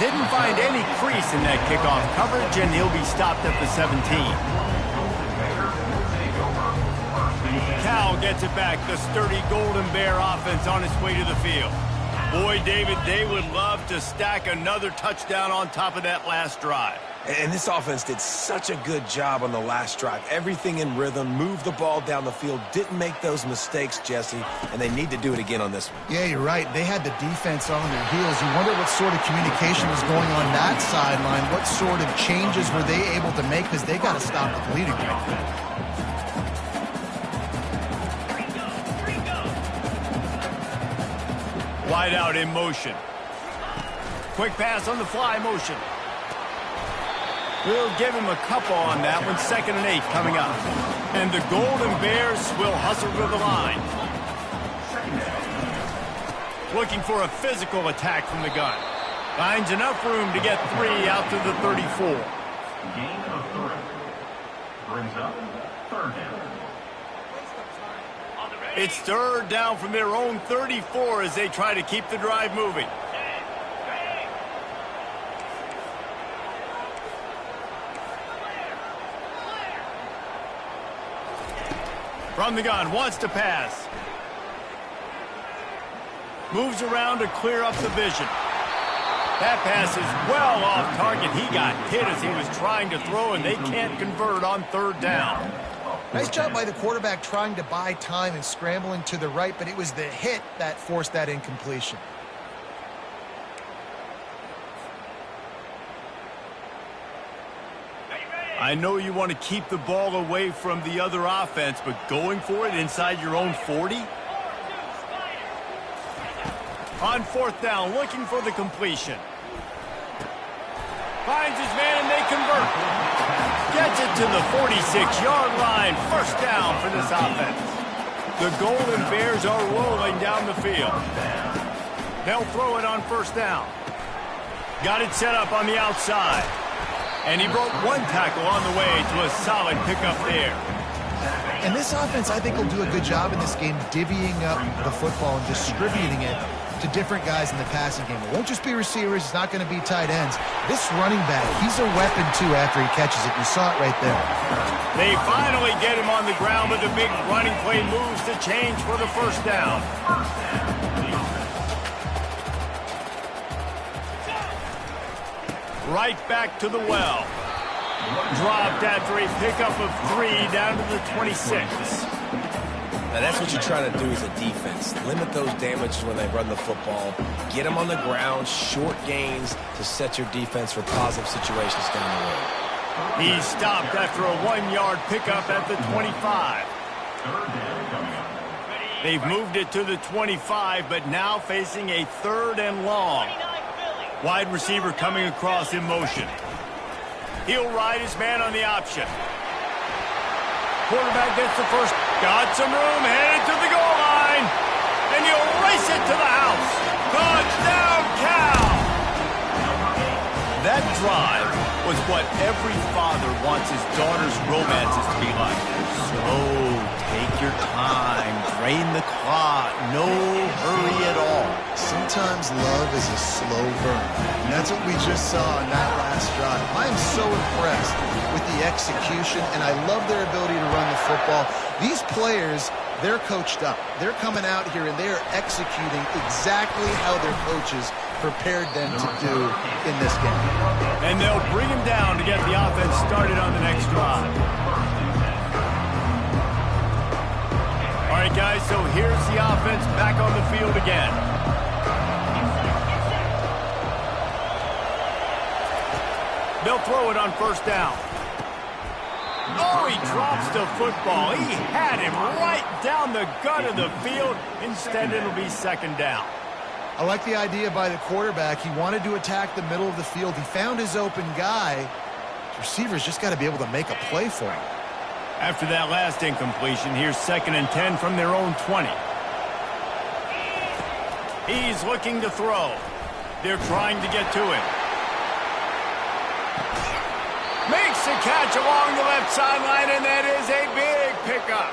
Didn't find any crease in that kickoff coverage, and he'll be stopped at the 17. Cal gets it back. The sturdy Golden Bear offense on its way to the field. Boy, David, they would love to stack another touchdown on top of that last drive. And this offense did such a good job on the last drive. Everything in rhythm, moved the ball down the field, didn't make those mistakes, Jesse, and they need to do it again on this one. Yeah, you're right. They had the defense on their heels. You wonder what sort of communication was going on that sideline. What sort of changes were they able to make, because they got to stop the bleeding right now. Wide out in motion. Quick pass on the fly motion. We'll give him a couple on that one. 2nd and 8 coming up. And the Golden Bears will hustle to the line. Looking for a physical attack from the gun. Finds enough room to get 3 out to the 34. Gain of 3. Brings up 3rd down. It's 3rd down from their own 34 as they try to keep the drive moving. From the gun, wants to pass. Moves around to clear up the vision. That pass is well off target. He got hit as he was trying to throw, and they can't convert on 3rd down. Nice job by the quarterback trying to buy time and scrambling to the right, but it was the hit that forced that incompletion. I know you want to keep the ball away from the other offense, but going for it inside your own 40? On 4th down, looking for the completion. Finds his man, and they convert. Gets it to the 46-yard line. 1st down for this offense. The Golden Bears are rolling down the field. They'll throw it on 1st down. Got it set up on the outside. And he broke 1 tackle on the way to a solid pickup there. And this offense, I think, will do a good job in this game divvying up the football and distributing it to different guys in the passing game. It won't just be receivers. It's not going to be tight ends. This running back, he's a weapon, too, after he catches it. You saw it right there. They finally get him on the ground, but the big running play moves to change for the 1st down. Right back to the well. Dropped after a pickup of 3 down to the 26. Now that's what you're trying to do as a defense. Limit those damages when they run the football. Get them on the ground, short gains to set your defense for positive situations down the road. He's stopped after a 1-yard pickup at the 25. They've moved it to the 25, but now facing a 3rd and long. Wide receiver coming across in motion. He'll ride his man on the option. Quarterback gets the first. Got some room, headed to the goal line. And he'll race it to the house. Touchdown, Cal! That drive was what every father wants his daughter's romances to be like. Slow, take your time, drain the clock, no hurry at all. Sometimes love is a slow burn. And that's what we just saw on that last drive. I am so impressed with the execution, and I love their ability to run the football. These players, they're coached up. They're coming out here, and they're executing exactly how their coaches prepared them to do in this game. And they'll bring him down to get the offense started on the next drive. All right, guys, so here's the offense back on the field again. They'll throw it on 1st down. Oh, he drops the football. He had him right down the gut of the field. Instead, it'll be 2nd down. I like the idea by the quarterback. He wanted to attack the middle of the field. He found his open guy. The receivers just got to be able to make a play for him. After that last incompletion, here's 2nd and 10 from their own 20. He's looking to throw. They're trying to get to him. Makes the catch along the left sideline, and that is a big pickup.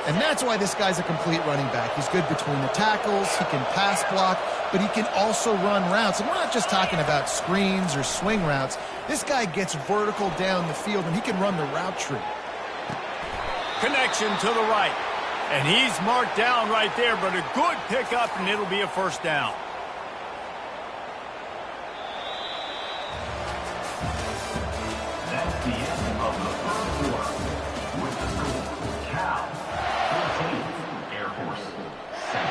And that's why this guy's a complete running back. He's good between the tackles, he can pass block, but he can also run routes. And we're not just talking about screens or swing routes. This guy gets vertical down the field, and he can run the route tree. Connection to the right. And he's marked down right there, but a good pickup, and it'll be a first down. That's the end of the third quarter. With the score, Cal 14, Air Force 7.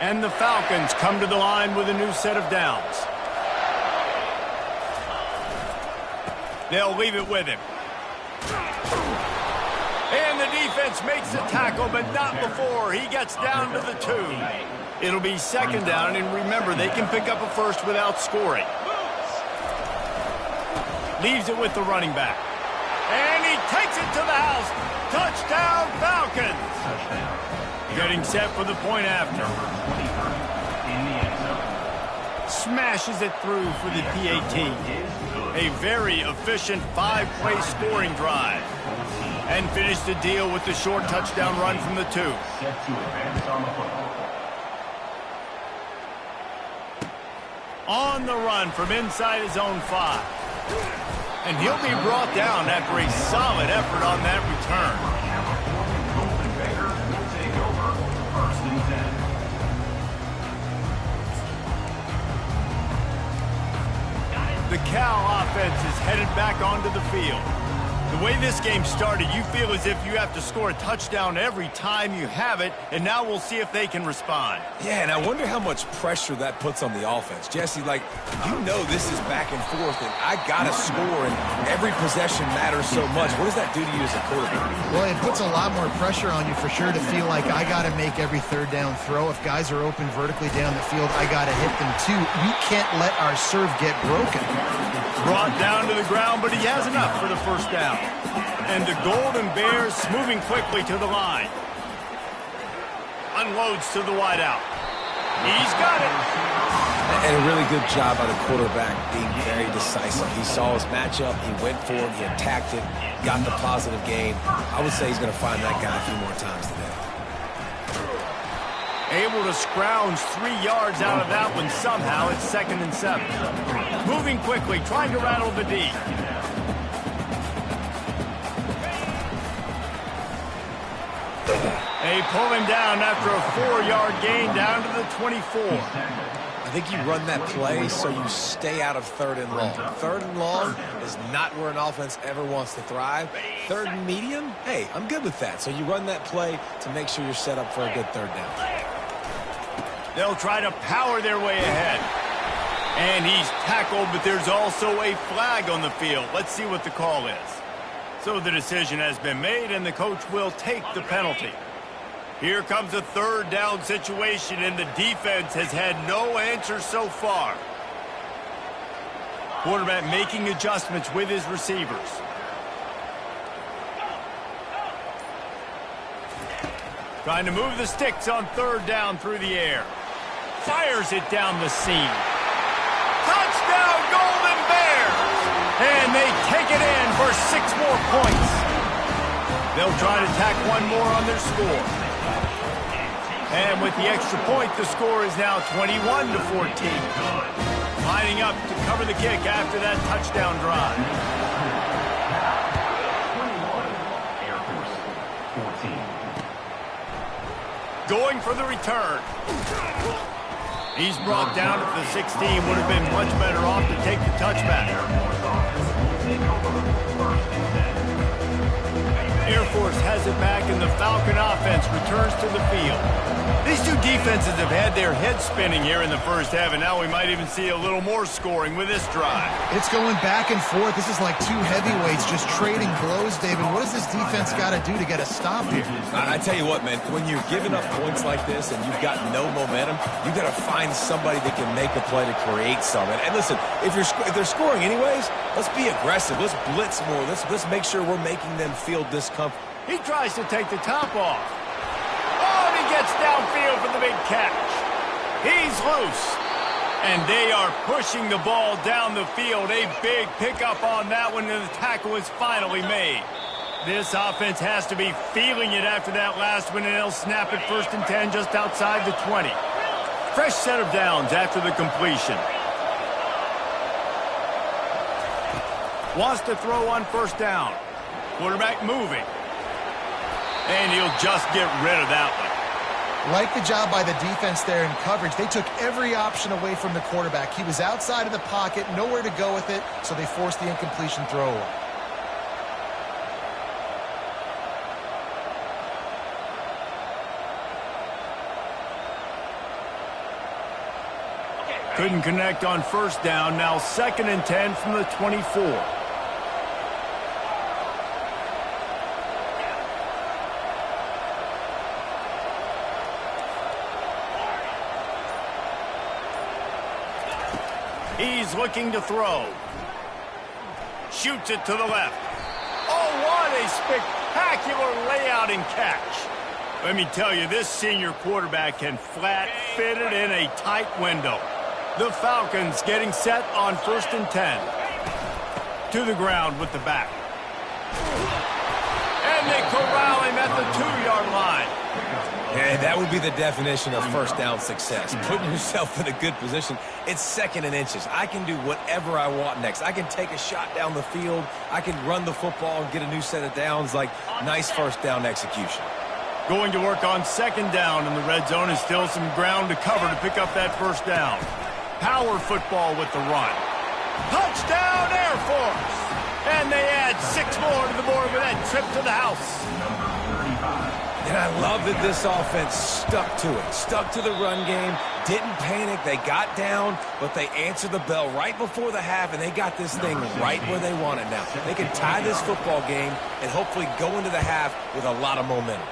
And the Falcons come to the line with a new set of downs. They'll leave it with him. And the defense makes the tackle, but not before he gets down to the 2. It'll be second down, and remember, they can pick up a first without scoring. Leaves it with the running back. And he takes it to the house. Touchdown, Falcons! Getting set for the point after. Smashes it through for the PAT. A very efficient 5-play scoring drive. And finished the deal with the short touchdown run from the 2. Set to advance on the football. On the run from inside his own 5. And he'll be brought down after a solid effort on that return. The Cal offense is headed back onto the field. The way this game started, you feel as if you have to score a touchdown every time you have it, and now we'll see if they can respond. Yeah, and I wonder how much pressure that puts on the offense. Jesse, like, you know this is back and forth, and I got to score, and every possession matters so much. What does that do to you as a quarterback? Well, it puts a lot more pressure on you for sure to feel like I got to make every third down throw. If guys are open vertically down the field, I got to hit them too. We can't let our serve get broken. Brought down to the ground, but he has enough for the first down. And the Golden Bears moving quickly to the line. Unloads to the wideout. He's got it. And a really good job by the quarterback being very decisive. He saw his matchup, he went for it, he attacked it, got the positive gain. I would say he's going to find that guy a few more times today. Able to scrounge 3 yards out of that one somehow. It's 2nd and 7. Moving quickly, trying to rattle the D. They pull him down after a 4-yard gain down to the 24. I think you run that play so you stay out of 3rd and long. 3rd and long is not where an offense ever wants to thrive. 3rd and medium, hey, I'm good with that. So you run that play to make sure you're set up for a good 3rd down. They'll try to power their way ahead. And he's tackled, but there's also a flag on the field. Let's see what the call is. So the decision has been made, and the coach will take the penalty. Here comes a 3rd down situation, and the defense has had no answer so far. Quarterback making adjustments with his receivers. Trying to move the sticks on 3rd down through the air. Fires it down the seam. Touchdown, Golden Bears! And they take it in for 6 more points. They'll try to tack one more on their score. And with the extra point, the score is now 21-14. Lining up to cover the kick after that touchdown drive. 21, Air Force 14. Going for the return. He's brought down at the 16. Would have been much better off to take the touchback. Air Force has it back, and the Falcon offense returns to the field. These two defenses have had their heads spinning here in the first half, and now we might even see a little more scoring with this drive. It's going back and forth. This is like 2 heavyweights just trading blows, David. What does this defense got to do to get a stop here? I tell you what, man, when you're giving up points like this and you've got no momentum, you got to find somebody that can make a play to create something. And listen, if they're scoring anyways, let's be aggressive. Let's blitz more. Let's make sure we're making them feel discomfort. He tries to take the top off. Oh, and he gets downfield for the big catch. He's loose. And they are pushing the ball down the field. A big pickup on that one, and the tackle is finally made. This offense has to be feeling it after that last one, and they'll snap it 1st and 10 just outside the 20. Fresh set of downs after the completion. Wants to throw on 1st down. Quarterback moving. And he'll just get rid of that one. Like the job by the defense there in coverage. They took every option away from the quarterback. He was outside of the pocket, nowhere to go with it, so they forced the incompletion throw away. Couldn't connect on 1st down. Now 2nd and 10 from the 24. He's looking to throw. Shoots it to the left. Oh, what a spectacular layout and catch. Let me tell you, this senior quarterback can flat fit it in a tight window. The Falcons getting set on 1st and 10. To the ground with the back. And they corral him at the 2-yard line. And that would be the definition of 1st down success. Putting yourself in a good position. It's 2nd and inches. I can do whatever I want next. I can take a shot down the field. I can run the football and get a new set of downs. Like, nice 1st down execution. Going to work on 2nd down in the red zone, is still some ground to cover to pick up that 1st down. Power football with the run. Touchdown, Air Force! And they add 6 more to the board with that trip to the house. And I love that this offense stuck to it. Stuck to the run game. Didn't panic. They got down, but they answered the bell right before the half, and they got this thing right where they want it now. They can tie this football game and hopefully go into the half with a lot of momentum.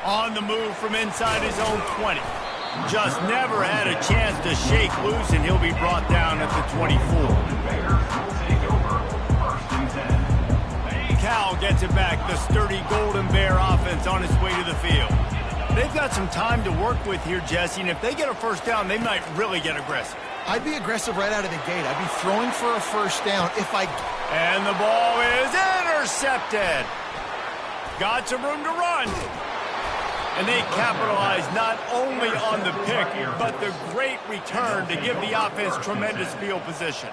On the move from inside his own 20. Just never had a chance to shake loose, and he'll be brought down at the 24. Cal gets it back. The sturdy Golden Bear offense on its way to the field. They've got some time to work with here, Jesse, and if they get a 1st down, they might really get aggressive. I'd be aggressive right out of the gate. I'd be throwing for a 1st down if I... And the ball is intercepted. Got some room to run. And they capitalize not only on the pick, but the great return to give the offense tremendous field position.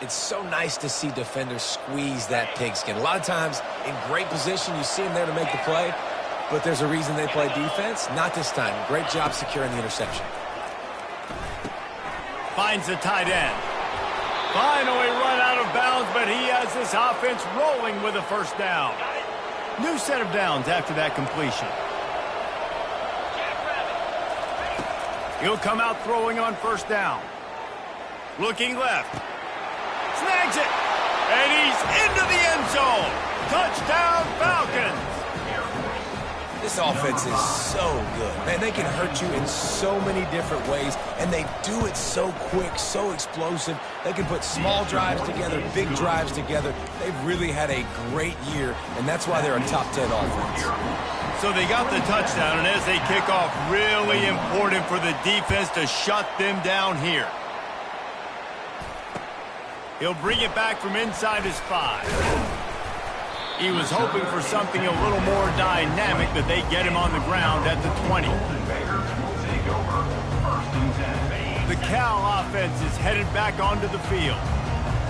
It's so nice to see defenders squeeze that pigskin. A lot of times, in great position, you see them there to make the play, but there's a reason they play defense. Not this time. Great job securing the interception. Finds the tight end. Finally run out of bounds, but he has this offense rolling with a 1st down. New set of downs after that completion. He'll come out throwing on 1st down. Looking left. Snags it. And he's into the end zone. Touchdown, Falcons. This offense is so good. Man, they can hurt you in so many different ways, and they do it so quick, so explosive. They can put small drives together, big drives together. They've really had a great year, and that's why they're a top 10 offense. So they got the touchdown, and as they kick off, really important for the defense to shut them down here. He'll bring it back from inside his 5. He was hoping for something a little more dynamic, but they get him on the ground at the 20. The Cal offense is headed back onto the field.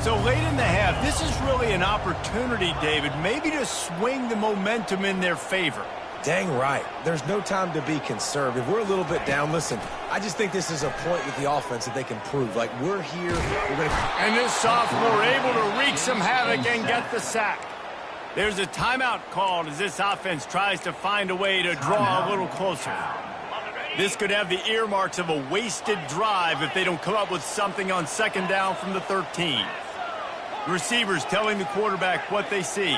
So late in the half, this is really an opportunity, David, maybe to swing the momentum in their favor. Dang right. There's no time to be conservative. We're a little bit down. Listen, I just think this is a point with the offense that they can prove. Like, we're here. We're gonna... And this sophomore able to wreak some havoc and get the sack. There's a timeout called as this offense tries to find a way to draw a little closer. This could have the earmarks of a wasted drive if they don't come up with something on 2nd down from the 13. Receivers telling the quarterback what they see.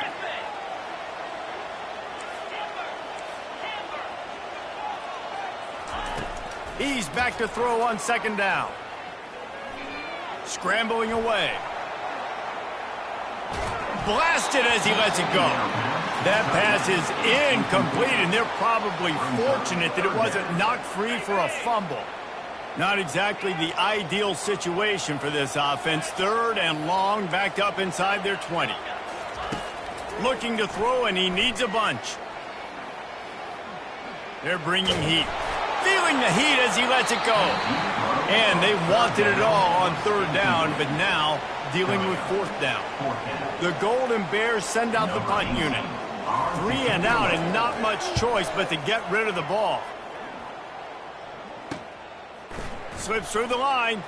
He's back to throw on 2nd down. Scrambling away. Blasted as he lets it go. That pass is incomplete, and they're probably fortunate that it wasn't knocked free for a fumble. Not exactly the ideal situation for this offense. 3rd and long, backed up inside their 20. Looking to throw, and he needs a bunch. They're bringing heat. Feeling the heat as he lets it go. And they wanted it all on 3rd down, but now dealing with 4th down. The Golden Bears send out the punt unit. 3 and out, and not much choice but to get rid of the ball. Slips through the line.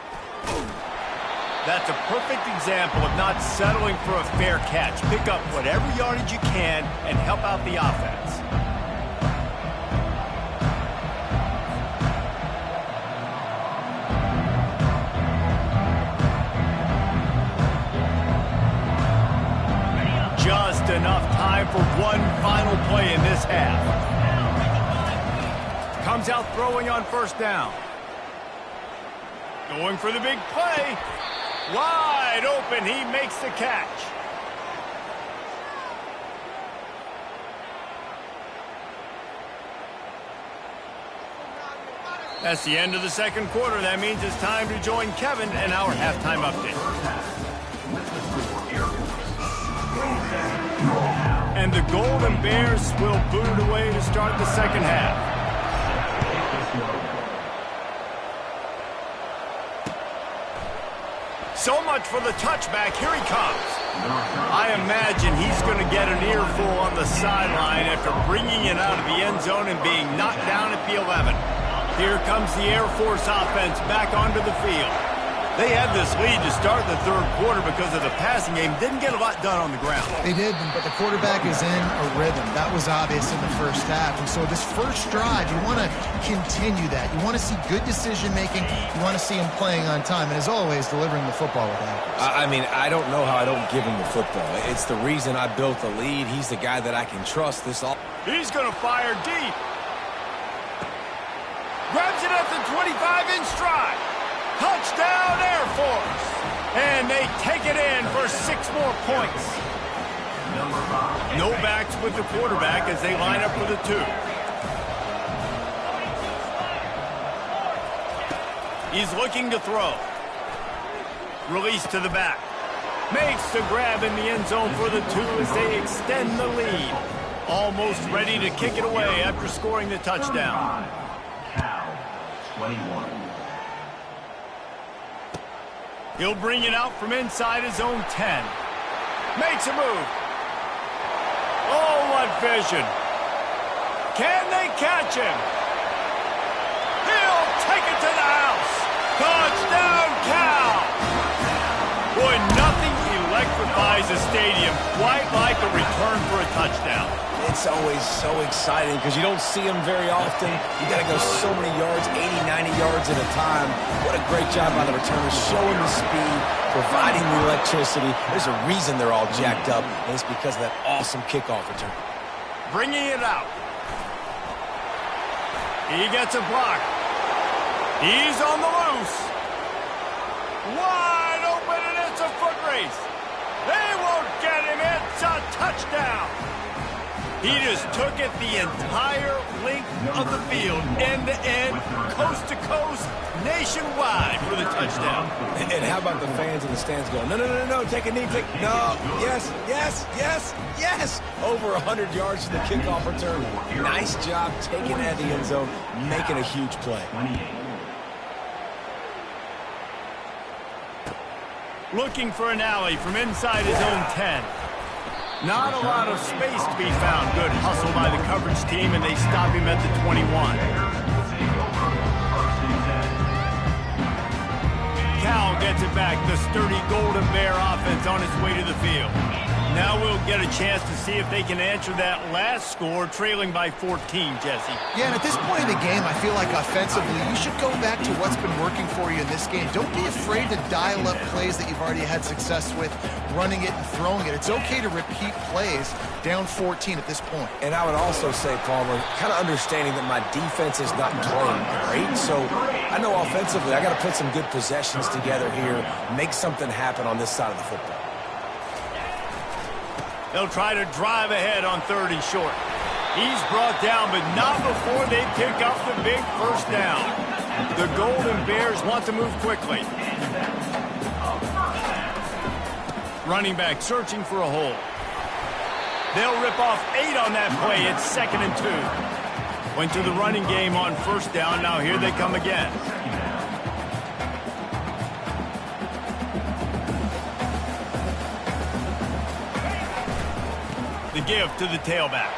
That's a perfect example of not settling for a fair catch. Pick up whatever yardage you can and help out the offense. Just enough time for one final play in this half. Comes out throwing on 1st down. Going for the big play. Wide open, he makes the catch. That's the end of the 2nd quarter. That means it's time to join Kevin in our halftime update. And the Golden Bears will boot it away to start the 2nd half. So much for the touchback. Here he comes. I imagine he's going to get an earful on the sideline after bringing it out of the end zone and being knocked down at the 11. Here comes the Air Force offense back onto the field. They had this lead to start the 3rd quarter because of the passing game. Didn't get a lot done on the ground. They did, but the quarterback is in a rhythm. That was obvious in the 1st half. And so this first drive, you want to continue that. You want to see good decision-making. You want to see him playing on time. And as always, delivering the football with accuracy. I mean, I don't know how I don't give him the football. It's the reason I built the lead. He's the guy that I can trust. He's going to fire deep. Grabs it at the 25 in stride. Touchdown, Air Force! And they take it in for 6 more points. No backs with the quarterback as they line up for the 2. He's looking to throw. Release to the back. Makes the grab in the end zone for the 2 as they extend the lead. Almost ready to kick it away after scoring the touchdown. Cal, 21. He'll bring it out from inside his own 10. Makes a move. Oh, what vision. Can they catch him? He'll take it to the house. Touchdown, Cal. Boy, nothing electrifies a stadium quite like a return for a touchdown. It's always so exciting because you don't see them very often. You got to go so many yards, 80, 90 yards at a time. What a great job by the returners, showing the speed, providing the electricity. There's a reason they're all jacked up, and it's because of that awesome kickoff return. Bringing it out. He gets a block. He's on the loose. Wide open, and it's a foot race. They won't get him. It's a touchdown. He just took it the entire length of the field, end to end, coast to coast, nationwide for the touchdown. And how about the fans in the stands going, no, no, no, no, take a knee, no, yes, yes, yes, yes. Over 100 yards to the kickoff return. Nice job taking it out of the end zone, making a huge play. Looking for an alley from inside his own 10. Not a lot of space to be found. Good hustle by the coverage team, and they stop him at the 21. Cal gets it back. The sturdy Golden Bear offense on its way to the field. Now we'll get a chance to see if they can answer that last score, trailing by 14, Jesse. Yeah, and at this point in the game, I feel like offensively, you should go back to what's been working for you in this game. Don't be afraid to dial up plays that you've already had success with, running it and throwing it. It's okay to repeat plays down 14 at this point. And I would also say, Palmer, kind of understanding that my defense is not playing great, so I know offensively I got to put some good possessions together here, make something happen on this side of the football. They'll try to drive ahead on 3rd and short. He's brought down, but not before they pick up the big first down. The Golden Bears want to move quickly. Running back searching for a hole. They'll rip off 8 on that play. It's 2nd and 2. Went to the running game on 1st down. Now here they come again. The give to the tailback.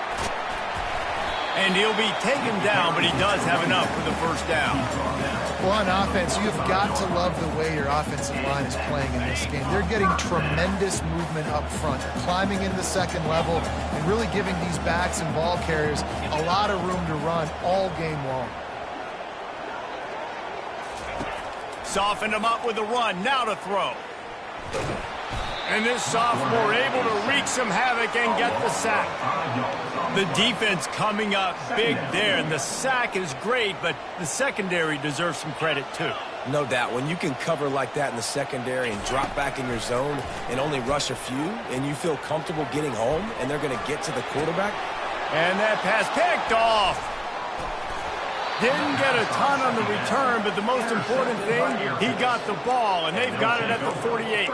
And he'll be taken down, but he does have enough for the first down. Well, on offense, you've got to love the way your offensive line is playing in this game. They're getting tremendous movement up front, climbing in the second level, and really giving these backs and ball carriers a lot of room to run all game long. Softened him up with a run. Now to throw. And this sophomore able to wreak some havoc and get the sack. The defense coming up big there, and the sack is great, but the secondary deserves some credit too. No doubt. When you can cover like that in the secondary and drop back in your zone and only rush a few, and you feel comfortable getting home, and they're going to get to the quarterback. And that pass picked off. Didn't get a ton on the return, but the most important thing, he got the ball, and they've got it at the 48.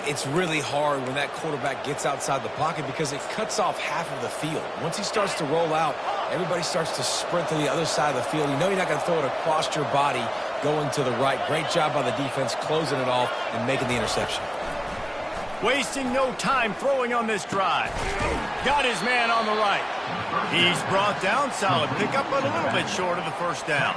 It's really hard when that quarterback gets outside the pocket because it cuts off half of the field. Once he starts to roll out, everybody starts to sprint to the other side of the field. You know you're not going to throw it across your body going to the right. Great job by the defense closing it off and making the interception. Wasting no time throwing on this drive. Got his man on the right. He's brought down. Solid pickup, but a little bit short of the first down.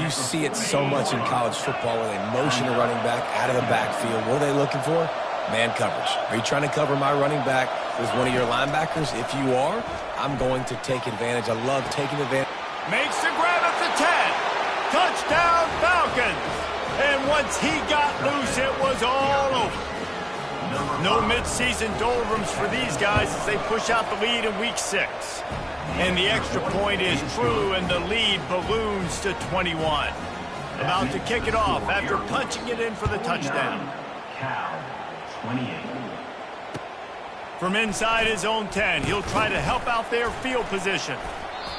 You see it so much in college football where they motion a running back out of the backfield. What are they looking for? Man coverage. Are you trying to cover my running back with one of your linebackers? If you are, I'm going to take advantage. I love taking advantage. Makes the grab at the 10. Touchdown Falcons. And once he got loose, it was all over. No midseason doldrums for these guys as they push out the lead in week 6. And the extra point is true, and the lead balloons to 21. About to kick it off after punching it in for the touchdown. Cal, 28. From inside his own 10, he'll try to help out their field position.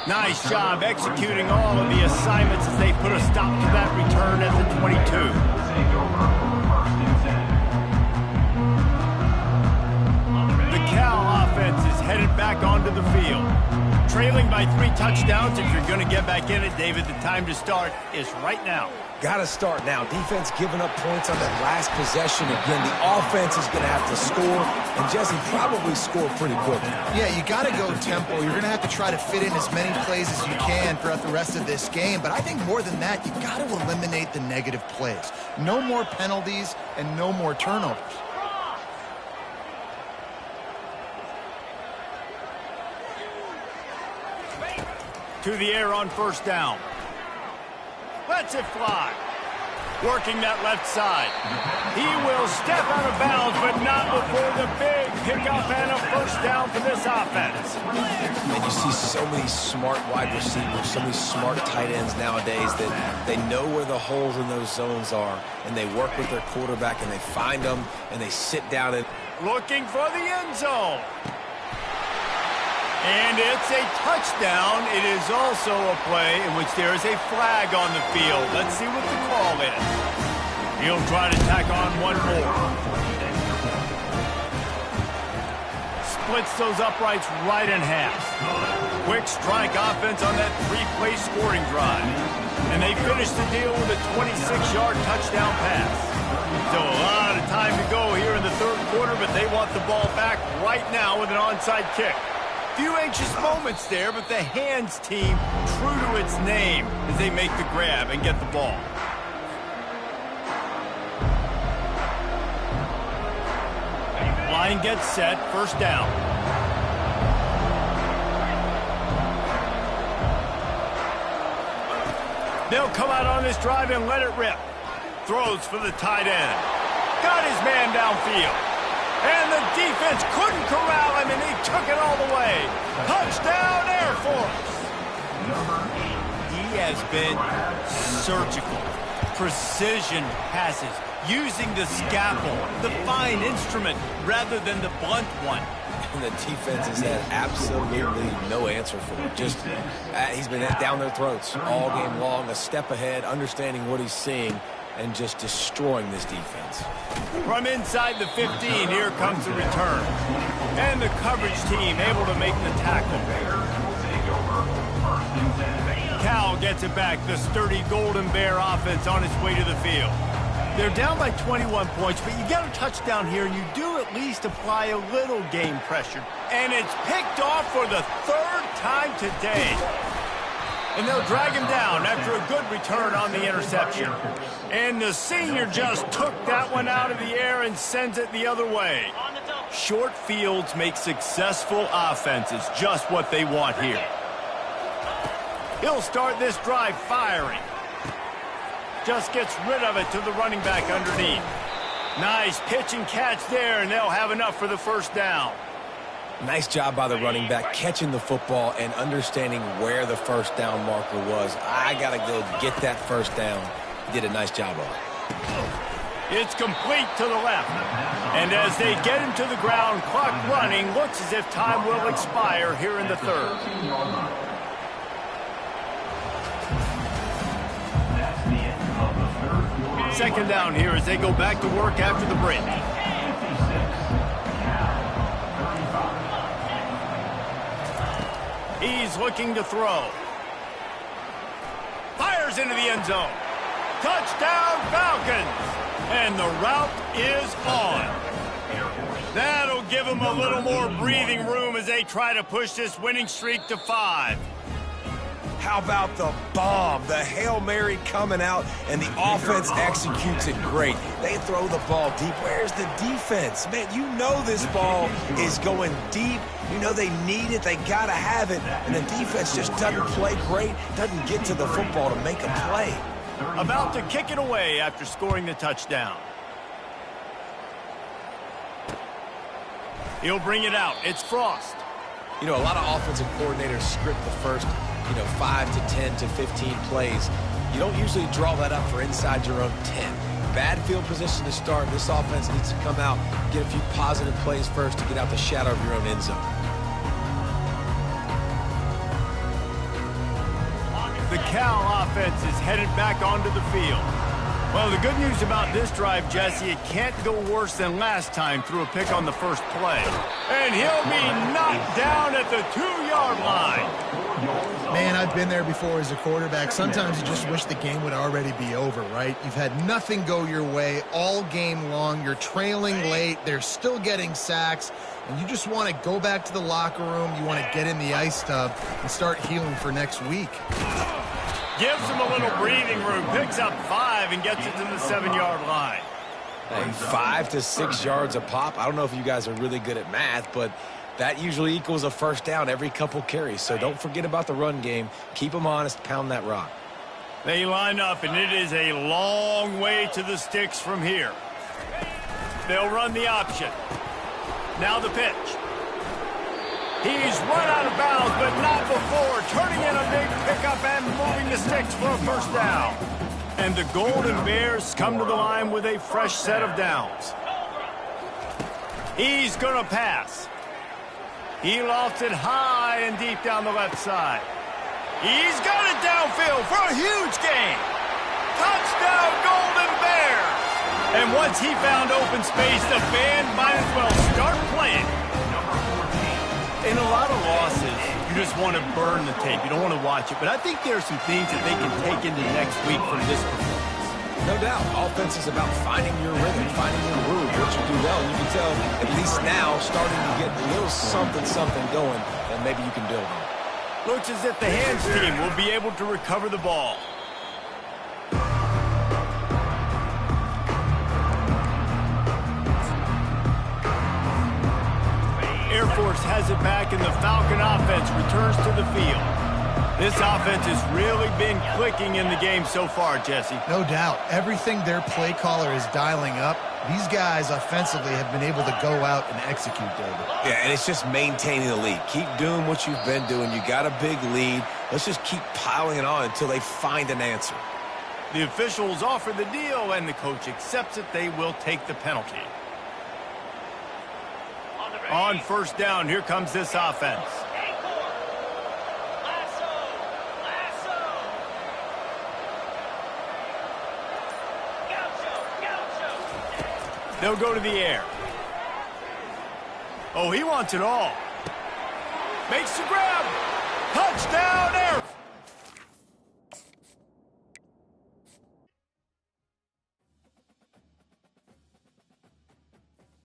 Nice job executing all of the assignments as they put a stop to that return at the 22. Take over for 1st and 10. The Cal offense is headed back onto the field. Trailing by 3 touchdowns. If you're going to get back in it, David, the time to start is right now. Got to start now. Defense giving up points on that last possession. Again, the offense is going to have to score, and Jesse probably score pretty quickly. Yeah, you got to go tempo. You're going to have to try to fit in as many plays as you can throughout the rest of this game. But I think more than that, you got to eliminate the negative plays. No more penalties and no more turnovers. To the air on 1st down. Lets it fly. Working that left side. He will step out of bounds, but not before the big pickup and a 1st down for this offense. And you see so many smart wide receivers, so many smart tight ends nowadays that they know where the holes in those zones are, and they work with their quarterback, and they find them, and they sit down and... Looking for the end zone. And it's a touchdown. It is also a play in which there is a flag on the field. Let's see what the call is. He'll try to tack on one more. Splits those uprights right in half. Quick strike offense on that 3-play scoring drive. And they finish the deal with a 26-yard touchdown pass. So a lot of time to go here in the 3rd quarter, but they want the ball back right now with an onside kick. Few anxious moments there, but the hands team true to its name as they make the grab and get the ball. Line gets set, 1st down. They'll come out on this drive and let it rip. Throws for the tight end. Got his man downfield. And the defense couldn't corral him, and he took it all the way. Touchdown, Air Force. He has been surgical. Precision passes. using the scalpel, the fine instrument, rather than the blunt one. And the defense has had absolutely no answer for it. Just, he's been down their throats all game long, a step ahead, understanding what he's seeing, and just destroying this defense. From inside the 15, here comes the return. And the coverage team able to make the tackle. Cal gets it back, the sturdy Golden Bear offense on its way to the field. They're down by 21 points, but you get a touchdown here, and you do at least apply a little game pressure. And it's picked off for the third time today. And they'll drag him down after a good return on the interception. And the senior just took that one out of the air and sends it the other way. Short fields make successful offenses just what they want here. He'll start this drive firing. Just gets rid of it to the running back underneath. Nice pitch and catch there, and they'll have enough for the first down. Nice job by the running back catching the football and understanding where the first down marker was. I got to go get that first down. He did a nice job of it. It's complete to the left. And as they get him to the ground, clock running, looks as if time will expire here in the third. Second down here as they go back to work after the break. He's looking to throw. Fires into the end zone. Touchdown, Falcons! And the route is on. That'll give them a little more breathing room as they try to push this winning streak to 5. How about the bomb? The Hail Mary coming out, and the offense executes it great. They throw the ball deep. Where's the defense? Man, you know this ball is going deep. You know they need it. They got to have it. And the defense just doesn't play great, doesn't get to the football to make a play. About to kick it away after scoring the touchdown. He'll bring it out. It's Frost. You know, a lot of offensive coordinators script the first 5 to 10 to 15 plays. You don't usually draw that up for inside your own 10. Bad field position to start. This offense needs to come out, get a few positive plays first to get out the shadow of your own end zone. The Cal offense is headed back onto the field. Well, the good news about this drive, Jesse, it can't go worse than last time through a pick on the first play. And he'll be knocked down at the 2-yard line. Man, I've been there before as a quarterback. Sometimes you just wish the game would already be over, right? You've had nothing go your way all game long. You're trailing late. They're still getting sacks. And you just want to go back to the locker room. You want to get in the ice tub and start healing for next week. Gives him a little breathing room. Picks up 5 and gets it to the 7-yard line. Hey, 5 to 6 yards a pop. I don't know if you guys are really good at math, but that usually equals a first down every couple carries. So don't forget about the run game. Keep them honest. Pound that rock. They line up, and it is a long way to the sticks from here. They'll run the option. Now the pitch. He's run out of bounds, but not before. Turning in a big pickup and moving the sticks for a first down. And the Golden Bears come to the line with a fresh set of downs. He's going to pass. He lofts it high and deep down the left side. He's got it downfield for a huge gain. Touchdown, Golden Bears! And once he found open space, the band might as well start playing. In a lot of losses, you just want to burn the tape. You don't want to watch it. But I think there are some things that they can take into next week from this performance. No doubt. Offense is about finding your rhythm, finding your groove, what you do well. And you can tell, at least now, starting to get a little something going, and maybe you can build on it. Looks as if the hands team will be able to recover the ball. Air Force has it back, and the Falcon offense returns to the field. This offense has really been clicking in the game so far, Jesse. No doubt. Everything their play caller is dialing up, these guys offensively have been able to go out and execute, David. Yeah, and it's just maintaining the lead. Keep doing what you've been doing. You got a big lead. Let's just keep piling it on until they find an answer. The officials offer the deal, and the coach accepts it. They will take the penalty. On first down, here comes this offense. They'll go to the air. Oh, he wants it all. Makes the grab. Touchdown, air.